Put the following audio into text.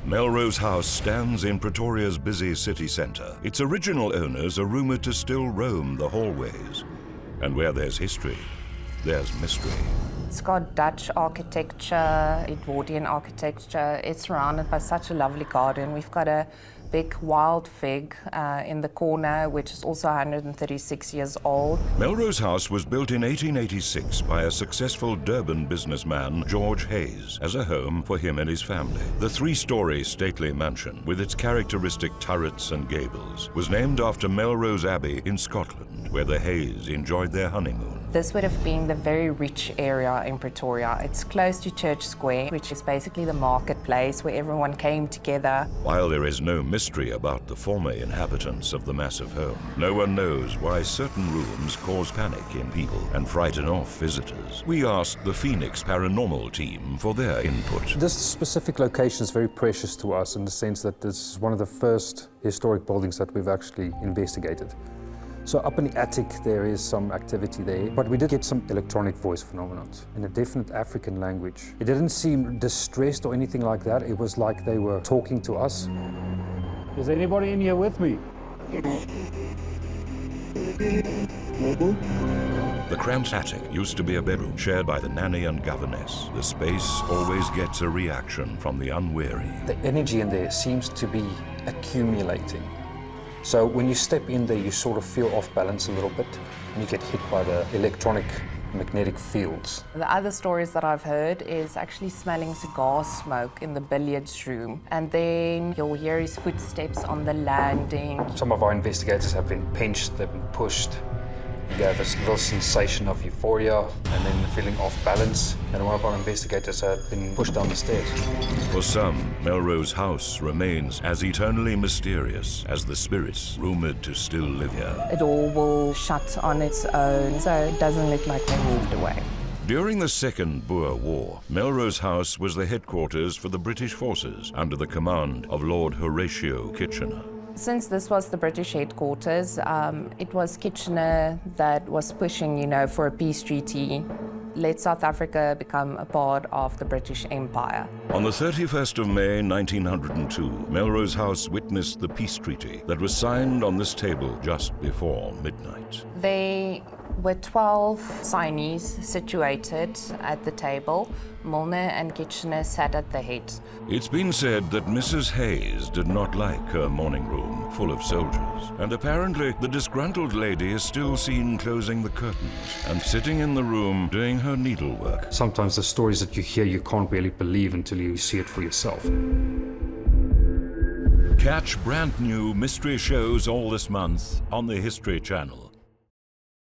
Melrose House stands in Pretoria's busy city centre. Its original owners are rumoured to still roam the hallways. And where there's history, there's mystery. It's got Dutch architecture, Edwardian architecture. It's surrounded by such a lovely garden. We've got a big wild fig in the corner, which is also 136 years old. Melrose House was built in 1886 by a successful Durban businessman, George Hayes, as a home for him and his family. The three-storey stately mansion, with its characteristic turrets and gables, was named after Melrose Abbey in Scotland, where the Hayes enjoyed their honeymoon. This would have been the very rich area in Pretoria. It's close to Church Square, which is basically the marketplace where everyone came together. While there is no mystery about the former inhabitants of the massive home, no one knows why certain rooms cause panic in people and frighten off visitors. We asked the Phoenix Paranormal team for their input. This specific location is very precious to us in the sense that this is one of the first historic buildings that we've actually investigated. So up in the attic there is some activity there, but we did get some electronic voice phenomenon in a definite African language. It didn't seem distressed or anything like that. It was like they were talking to us. Is anybody in here with me? The cramped attic used to be a bedroom shared by the nanny and governess. The space always gets a reaction from the unwary. The energy in there seems to be accumulating. So when you step in there, you sort of feel off balance a little bit, and you get hit by the electronic magnetic fields. The other stories that I've heard is actually smelling cigar smoke in the billiards room, and then you'll hear his footsteps on the landing. Some of our investigators have been pinched, they've been pushed. You get this little sensation of euphoria and then feeling off balance. And one of our investigators had been pushed down the stairs. For some, Melrose House remains as eternally mysterious as the spirits rumoured to still live here. A door will shut on its own, so it doesn't look like they moved away. During the Second Boer War, Melrose House was the headquarters for the British forces under the command of Lord Horatio Kitchener. Since this was the British headquarters, it was Kitchener that was pushing, for a peace treaty. Let South Africa become a part of the British Empire. On the 31st of May 1902, Melrose House witnessed the peace treaty that was signed on this table just before midnight. There were 12 signees situated at the table. Milner and Kitchener sat at the head. It's been said that Mrs. Hayes did not like her morning room full of soldiers, and apparently the disgruntled lady is still seen closing the curtains and sitting in the room doing her needlework. Sometimes the stories that you hear you can't really believe until you see it for yourself. Catch brand new mystery shows all this month on the History Channel.